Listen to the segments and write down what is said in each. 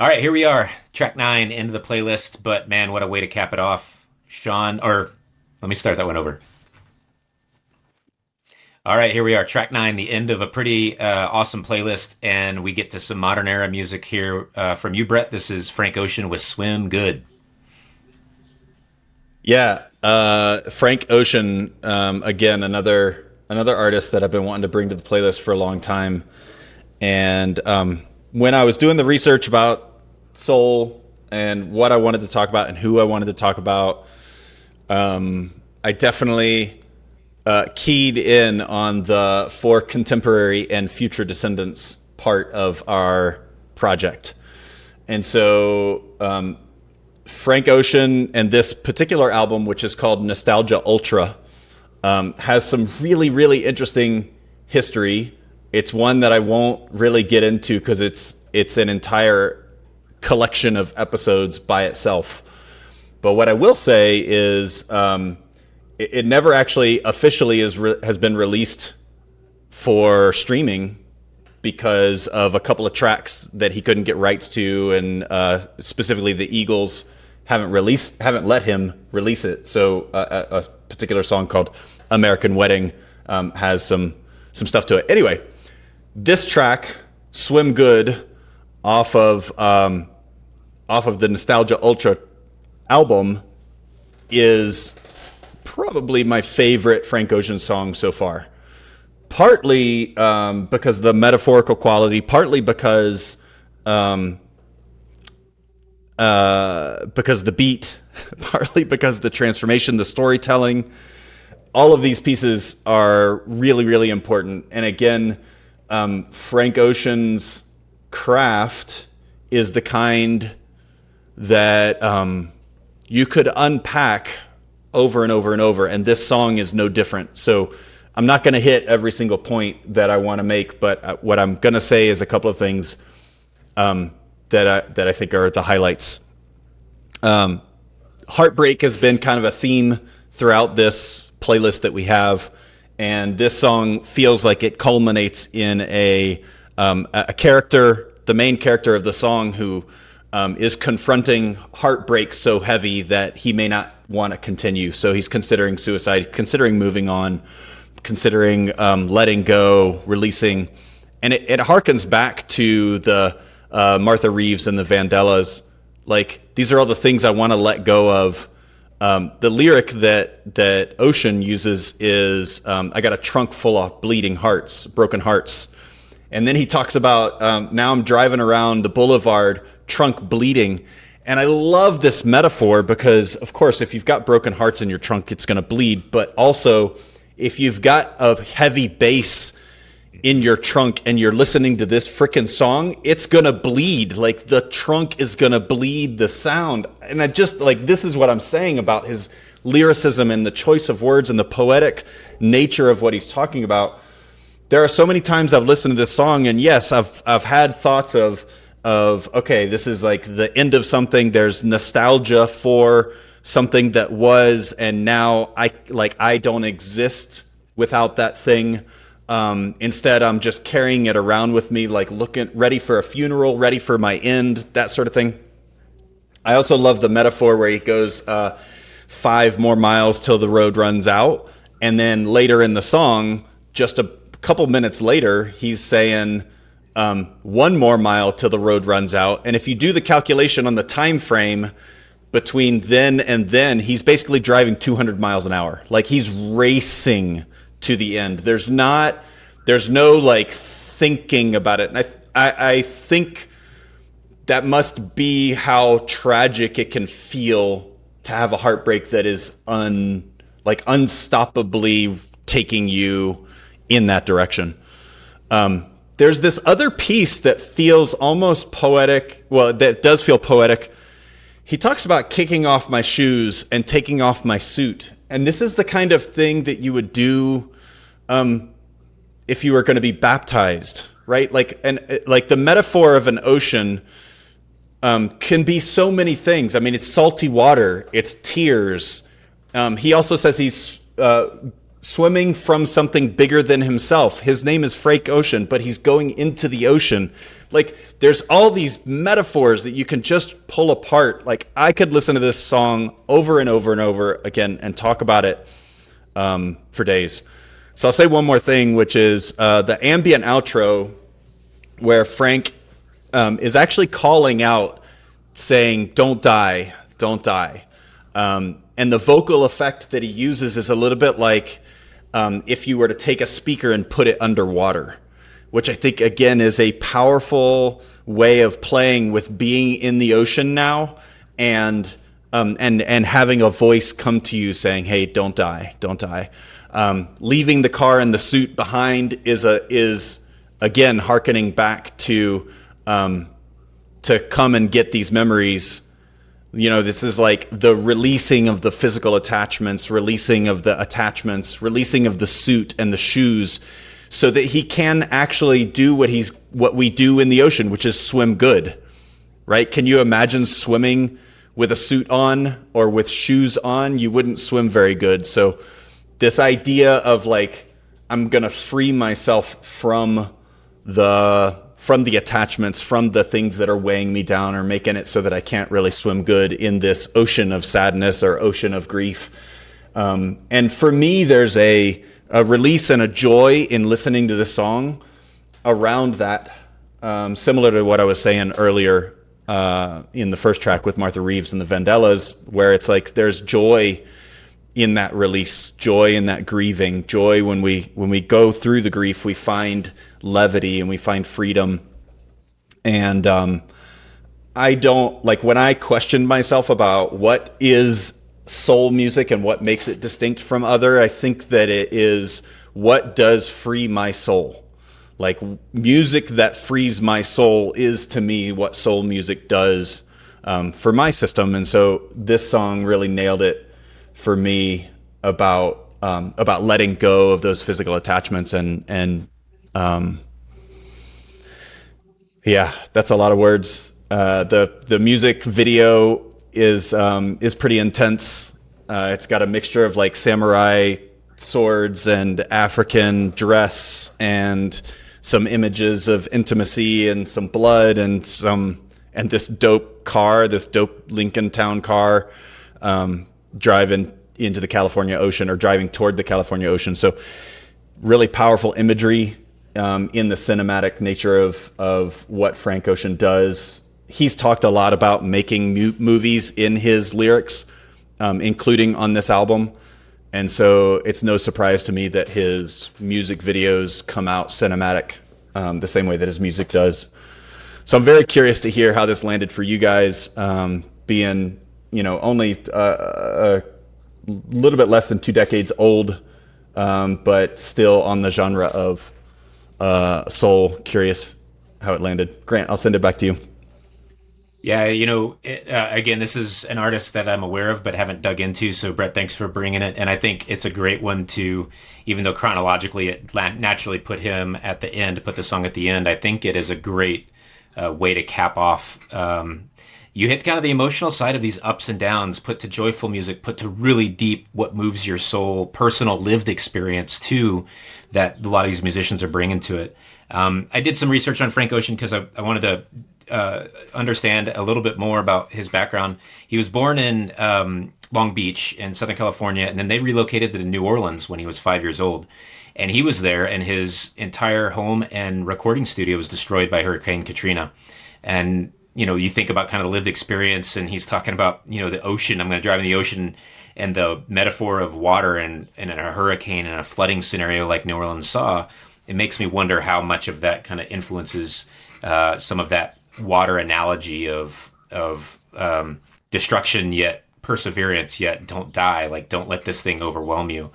All right, here we are, track 9 into the playlist. But man, what a way to cap it off, Sean. Or let me start that one over. All right, here we are, track 9, the end of a pretty awesome playlist, and we get to some modern era music here from you, Brett. This is Frank Ocean with "Swim Good." Yeah, Frank Ocean, again, another artist that I've been wanting to bring to the playlist for a long time. And when I was doing the research about soul and what I wanted to talk about and who I wanted to talk about, I definitely keyed in on the for contemporary and future descendants part of our project. And so Frank Ocean and this particular album, which is called Nostalgia Ultra, has some really, really interesting history. It's one that I won't really get into because it's an entire collection of episodes by itself. But what I will say is it never actually officially has been released for streaming because of a couple of tracks that he couldn't get rights to, and specifically the Eagles haven't let him release it. So a particular song called American Wedding has some stuff to it. Anyway, this track, Swim Good, off of the Nostalgia Ultra album, is probably my favorite Frank Ocean song so far. Partly because of the metaphorical quality, partly because the beat, partly because the transformation, the storytelling. All of these pieces are really, really important. And again, Frank Ocean's craft is the kind that you could unpack over and over and over, and this song is no different. So I'm not going to hit every single point that I want to make, but what I'm going to say is a couple of things that I think are the highlights. Heartbreak has been kind of a theme throughout this playlist that we have, and this song feels like it culminates in a character, the main character of the song, who is confronting heartbreak so heavy that he may not want to continue. So he's considering suicide, considering moving on, considering letting go, releasing. And it harkens back to the Martha Reeves and the Vandellas. Like, these are all the things I want to let go of. The lyric that Ocean uses is, I got a trunk full of bleeding hearts, broken hearts. And then he talks about, now I'm driving around the boulevard, trunk bleeding. And I love this metaphor because, of course, if you've got broken hearts in your trunk, it's going to bleed. But also, if you've got a heavy bass in your trunk and you're listening to this frickin' song, it's going to bleed. Like, the trunk is going to bleed the sound. And I just, like, this is what I'm saying about his lyricism and the choice of words and the poetic nature of what he's talking about. There are so many times I've listened to this song, and yes, I've had thoughts of okay, this is like the end of something. There's nostalgia for something that was, and now I don't exist without that thing. Instead, I'm just carrying it around with me, like ready for a funeral, ready for my end, that sort of thing. I also love the metaphor where he goes 5 more miles till the road runs out, and then later in the song, just a couple minutes later, he's saying 1 more mile till the road runs out. And if you do the calculation on the time frame between then and then, he's basically driving 200 miles an hour. Like, he's racing to the end. There's no like thinking about it. And I think that must be how tragic it can feel to have a heartbreak that is unstoppably taking you in that direction. There's this other piece that feels almost poetic. Well, that does feel poetic. He talks about kicking off my shoes and taking off my suit. And this is the kind of thing that you would do if you were going to be baptized, right? Like the metaphor of an ocean can be so many things. I mean, it's salty water, it's tears. He also says he's swimming from something bigger than himself. His name is Frank Ocean, but he's going into the ocean. Like, there's all these metaphors that you can just pull apart. Like, I could listen to this song over and over and over again and talk about it for days. So I'll say one more thing, which is the ambient outro where Frank is actually calling out, saying, "Don't die, don't die." And the vocal effect that he uses is a little bit like if you were to take a speaker and put it underwater, which I think, again, is a powerful way of playing with being in the ocean now and having a voice come to you saying, "Hey, don't die, don't die." Leaving the car and the suit behind is again hearkening back to come and get these memories. You know, this is like the releasing of the physical attachments, releasing of the attachments, releasing of the suit and the shoes, so that he can actually do what we do in the ocean, which is swim good, right? Can you imagine swimming with a suit on or with shoes on? You wouldn't swim very good. So this idea of like, I'm going to free myself from the attachments, from the things that are weighing me down or making it so that I can't really swim good in this ocean of sadness or ocean of grief. And for me, there's a release and a joy in listening to this song around that, similar to what I was saying earlier in the first track with Martha Reeves and the Vandellas, where it's like there's joy in that release, joy in that grieving, joy when we go through the grief, we find levity and we find freedom. And I don't, like, when I questioned myself about what is soul music and what makes it distinct from other, I think that it is what does free my soul. Like, music that frees my soul is, to me, what soul music does for my system. And so this song really nailed it for me about letting go of those physical attachments and yeah, that's a lot of words. The music video is pretty intense. It's got a mixture of like samurai swords and African dress and some images of intimacy and some blood and this dope car, this dope Lincoln Town car, driving into the California Ocean or driving toward the California Ocean. So really powerful imagery in the cinematic nature of what Frank Ocean does. He's talked a lot about making movies in his lyrics, including on this album. And so it's no surprise to me that his music videos come out cinematic the same way that his music does. So I'm very curious to hear how this landed for you guys, being, only a little bit less than 2 decades old, but still on the genre of soul. Curious how it landed. Grant, I'll send it back to you. Yeah, again, this is an artist that I'm aware of but haven't dug into. So, Brett, thanks for bringing it. And I think it's a great one to, even though chronologically it naturally put him at the end, put the song at the end, I think it is a great way to cap off. You hit kind of the emotional side of these ups and downs, put to joyful music, put to really deep, what moves your soul, personal lived experience too, that a lot of these musicians are bringing to it. I did some research on Frank Ocean because I wanted to understand a little bit more about his background. He was born in Long Beach in Southern California, and then they relocated to New Orleans when he was 5 years old. And he was there, and his entire home and recording studio was destroyed by Hurricane Katrina. And, you think about kind of lived experience, and he's talking about, the ocean. I'm going to drive in the ocean, and the metaphor of water and in a hurricane and a flooding scenario like New Orleans saw. It makes me wonder how much of that kind of influences some of that water analogy of destruction yet perseverance yet don't die, like don't let this thing overwhelm you,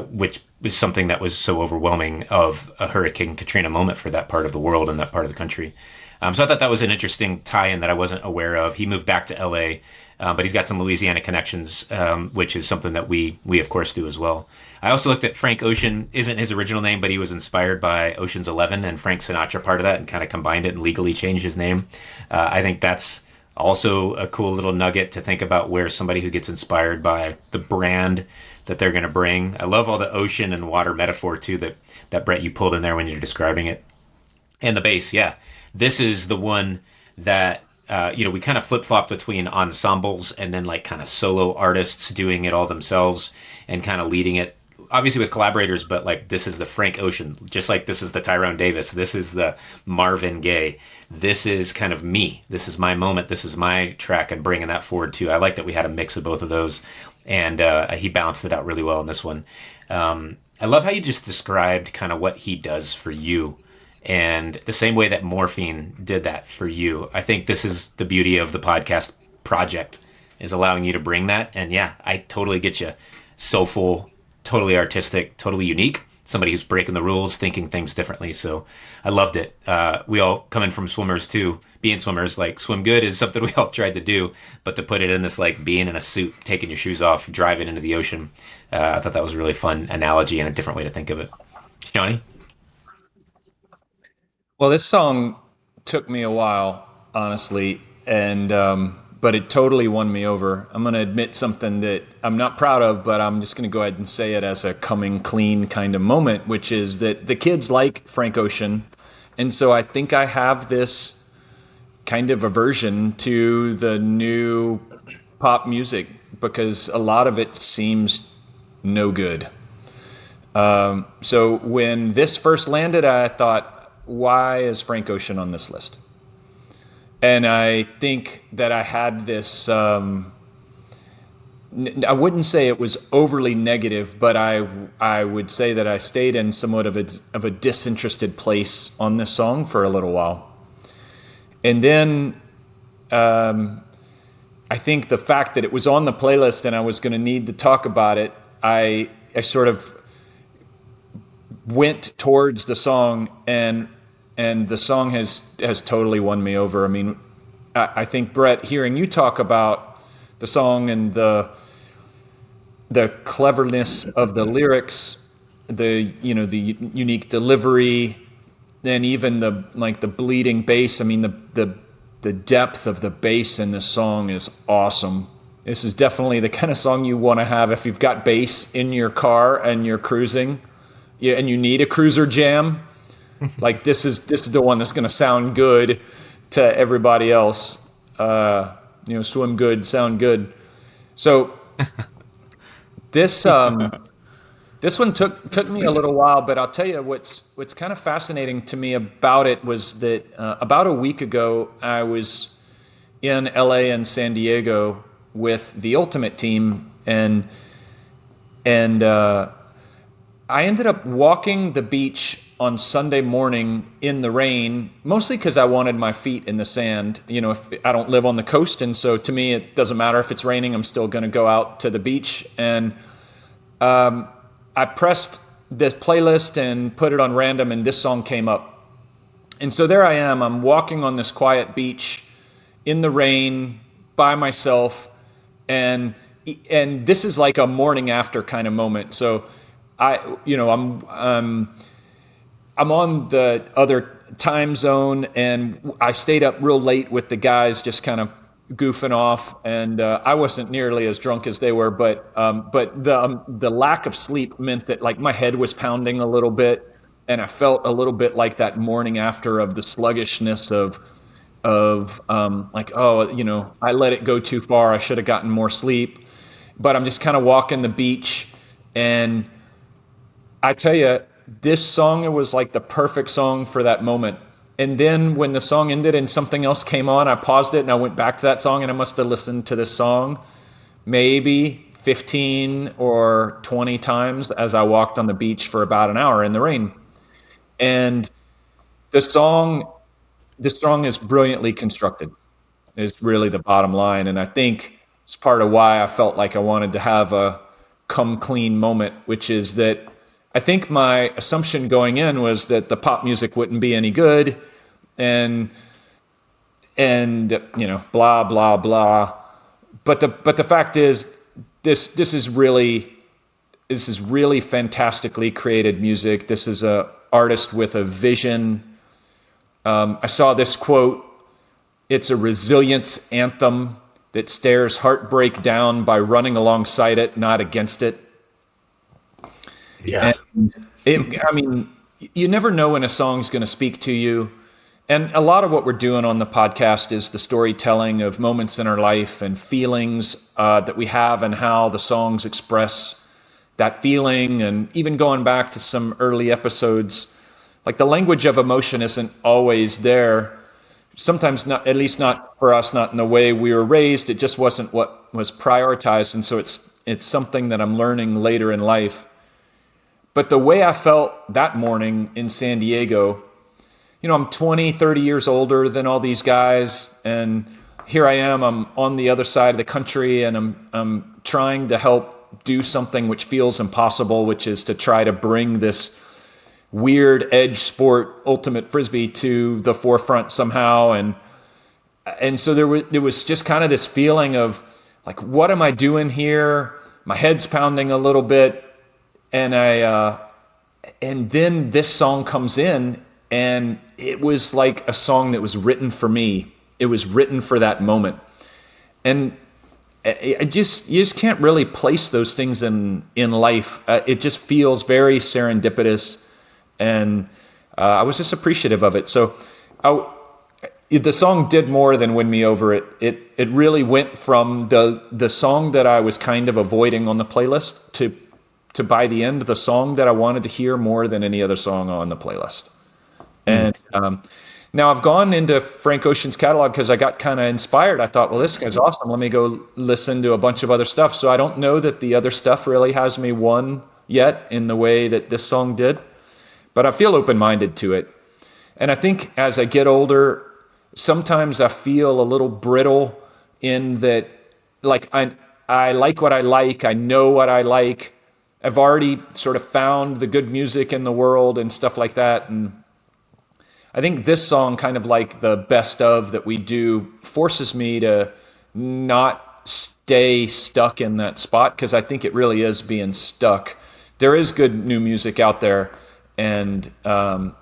which was something that was so overwhelming of a Hurricane Katrina moment for that part of the world and that part of the country. So I thought that was an interesting tie-in that I wasn't aware of. He moved back to LA, but he's got some Louisiana connections, which is something that we of course do as well. I also looked at Frank Ocean, isn't his original name, but he was inspired by Ocean's 11 and Frank Sinatra part of that and kind of combined it and legally changed his name. I think that's Also, a cool little nugget to think about where somebody who gets inspired by the brand that they're going to bring. I love all the ocean and water metaphor too that Brett you pulled in there when you're describing it. And the bass, yeah. This is the one that we kind of flip flop between ensembles and then like kind of solo artists doing it all themselves and kind of leading it. Obviously with collaborators, but like this is the Frank Ocean, just like this is the Tyrone Davis, this is the Marvin Gaye. This is kind of me. This is my moment. This is my track, and bringing that forward too. I like that we had a mix of both of those, and he balanced it out really well in this one. I love how you just described kind of what he does for you and the same way that Morphine did that for you. I think this is the beauty of the podcast project, is allowing you to bring that. And yeah, I totally get you. Soulful, totally artistic, totally unique. Somebody who's breaking the rules, thinking things differently. So I loved it. We all coming from swimmers too, being swimmers, like swim good is something we all tried to do, but to put it in this like being in a suit, taking your shoes off, driving into the ocean, I thought that was a really fun analogy and a different way to think of it. Johnny? Well, this song took me a while, honestly, and but it totally won me over. I'm going to admit something that I'm not proud of, but I'm just going to go ahead and say it as a coming clean kind of moment, which is that the kids like Frank Ocean, and so I think I have this kind of aversion to the new pop music because a lot of it seems no good. So when this first landed, I thought, why is Frank Ocean on this list? And I think that I had this, I wouldn't say it was overly negative, but I would say that I stayed in somewhat of a disinterested place on this song for a little while. And then I think the fact that it was on the playlist and I was going to need to talk about it, I sort of went towards the song, and the song has totally won me over. I mean, I think, Brett, hearing you talk about the song and the cleverness of the lyrics, the unique delivery, and even the bleeding bass. I mean, the depth of the bass in this song is awesome. This is definitely the kind of song you want to have if you've got bass in your car and you're cruising. Yeah, and you need a cruiser jam. Like this is the one that's going to sound good to everybody else. Swim good, sound good. So this this one took me a little while, but I'll tell you what's kind of fascinating to me about it was that about a week ago I was in LA and San Diego with the Ultimate Team, and I ended up walking the beach on Sunday morning in the rain, mostly because I wanted my feet in the sand. If I don't live on the coast, and so to me it doesn't matter if it's raining, I'm still going to go out to the beach. And I pressed the playlist and put it on random, and this song came up. And so there I am, I'm walking on this quiet beach in the rain by myself, and this is like a morning after kind of moment. So I'm on the other time zone, and I stayed up real late with the guys, just kind of goofing off. And I wasn't nearly as drunk as they were, but the lack of sleep meant that like my head was pounding a little bit, and I felt a little bit like that morning after of the sluggishness of I let it go too far. I should have gotten more sleep. But I'm just kind of walking the beach, and I tell you, this song, it was like the perfect song for that moment. And then when the song ended and something else came on, I paused it and I went back to that song, and I must have listened to this song maybe 15 or 20 times as I walked on the beach for about an hour in the rain. And this song is brilliantly constructed, is really the bottom line. And I think it's part of why I felt like I wanted to have a come clean moment, which is that I think my assumption going in was that the pop music wouldn't be any good, and blah blah blah. But the fact is, this is really fantastically created music. This is a artist with a vision. I saw this quote It's a resilience anthem that stares heartbreak down by running alongside it, not against it. Yeah. And I mean, you never know when a song's going to speak to you. And a lot of what we're doing on the podcast is the storytelling of moments in our life and feelings that we have and how the songs express that feeling. And even going back to some early episodes, like the language of emotion isn't always there. Sometimes not, at least not for us, not in the way we were raised. It just wasn't what was prioritized. And so it's something that I'm learning later in life. But the way I felt that morning in San Diego, I'm 20, 30 years older than all these guys. And here I am, I'm on the other side of the country, and I'm trying to help do something which feels impossible, which is to try to bring this weird edge sport, ultimate frisbee, to the forefront somehow. And so there was just kind of this feeling of like, what am I doing here? My head's pounding a little bit. And and then this song comes in, and it was like a song that was written for me. It was written for that moment. And you just can't really place those things in life. It just feels very serendipitous. And I was just appreciative of it. So the song did more than win me over. It really went from the song that I was kind of avoiding on the playlist to by the end, the song that I wanted to hear more than any other song on the playlist. And now I've gone into Frank Ocean's catalog because I got kind of inspired. I thought, well, this guy's awesome. Let me go listen to a bunch of other stuff. So I don't know that the other stuff really has me won yet in the way that this song did, but I feel open-minded to it. And I think as I get older, sometimes I feel a little brittle in that, like, I like what I like. I know what I like. I've already sort of found the good music in the world and stuff like that. And I think this song, kind of like the best of that we do, forces me to not stay stuck in that spot, because I think it really is being stuck. There is good new music out there. And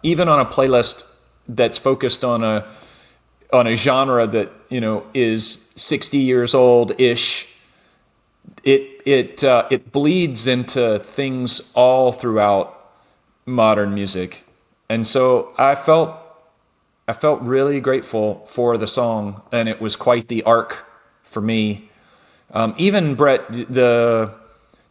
even on a playlist that's focused on a genre that, is 60 years old-ish, it bleeds into things all throughout modern music. And so I felt really grateful for the song, and it was quite the arc for me. Even Brett, the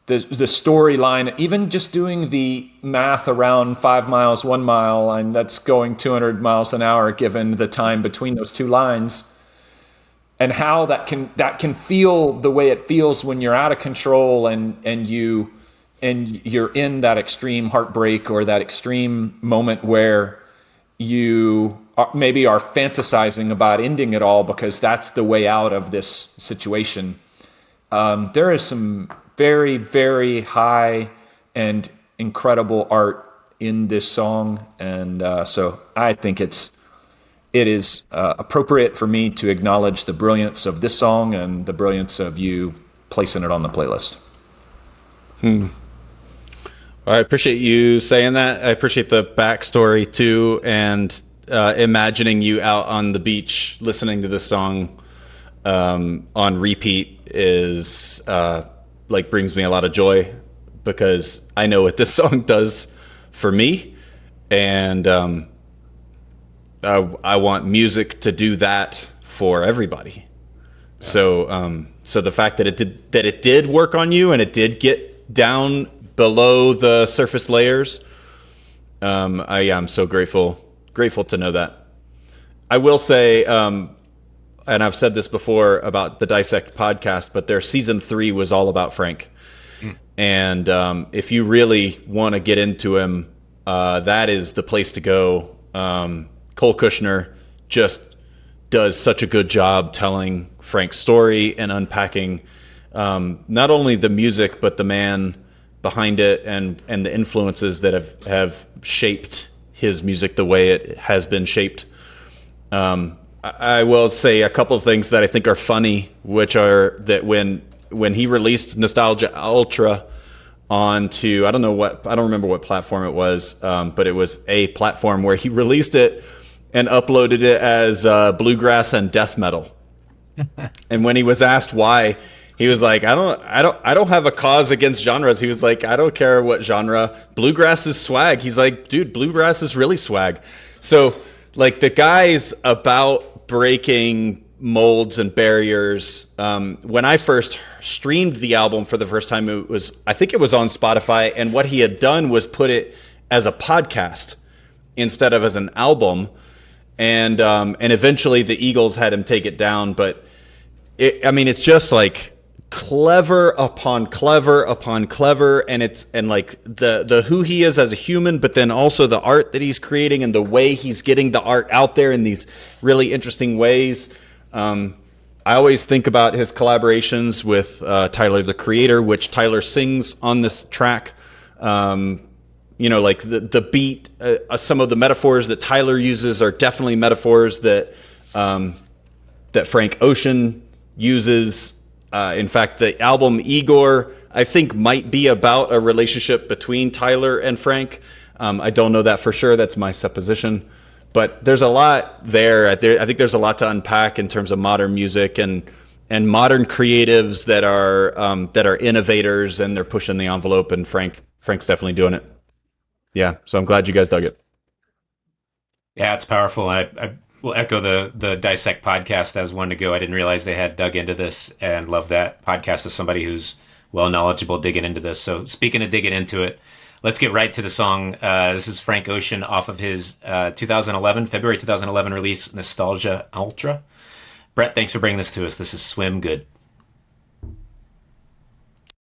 storyline, even just doing the math around 5 miles, 1 mile, and that's going 200 miles an hour given the time between those two lines. And how that can feel the way it feels when you're out of control and you're in that extreme heartbreak or that extreme moment where you maybe are fantasizing about ending it all because that's the way out of this situation. There is some very, very high and incredible art in this song, and so I think it is appropriate for me to acknowledge the brilliance of this song and the brilliance of you placing it on the playlist. I appreciate you saying that. I appreciate the backstory too, and imagining you out on the beach listening to this song on repeat is brings me a lot of joy, because I know what this song does for me, and I want music to do that for everybody. Yeah. So the fact that it did work on you and it did get down below the surface layers, I am so grateful to know that. I will say, and I've said this before about the Dissect podcast, but their season 3 was all about Frank. And if you really want to get into him, that is the place to go. Cole Kushner just does such a good job telling Frank's story and unpacking not only the music, but the man behind it and the influences that have shaped his music the way it has been shaped. I will say a couple of things that I think are funny, which are that when he released Nostalgia Ultra onto, I don't remember what platform it was, but it was a platform where he released it, and uploaded it as bluegrass and death metal. And when he was asked why, he was like, I don't have a cause against genres. He was like, I don't care what genre. Bluegrass is swag. He's like, dude, bluegrass is really swag. So like the guy's about breaking molds and barriers. When I first streamed the album for the first time, I think it was on Spotify, and what he had done was put it as a podcast instead of as an album. And eventually the Eagles had him take it down, but it's just like clever upon clever upon clever, and like the who he is as a human, but then also the art that he's creating and the way he's getting the art out there in these really interesting ways. I always think about his collaborations with Tyler, the Creator, which Tyler sings on this track. Like the beat, some of the metaphors that Tyler uses are definitely metaphors that Frank Ocean uses. In fact, the album Igor, I think, might be about a relationship between Tyler and Frank. I don't know that for sure. That's my supposition. But there's a lot there. I think there's a lot to unpack in terms of modern music and modern creatives that are innovators, and they're pushing the envelope. And Frank's definitely doing it. Yeah, so I'm glad you guys dug it. Yeah, it's powerful. I will echo the Dissect podcast as one to go. I didn't realize they had dug into this, and love that podcast as somebody who's well knowledgeable digging into this. So speaking of digging into it, let's get right to the song. This is Frank Ocean off of his February 2011 release, Nostalgia Ultra. Brett, thanks for bringing this to us. This is Swim Good.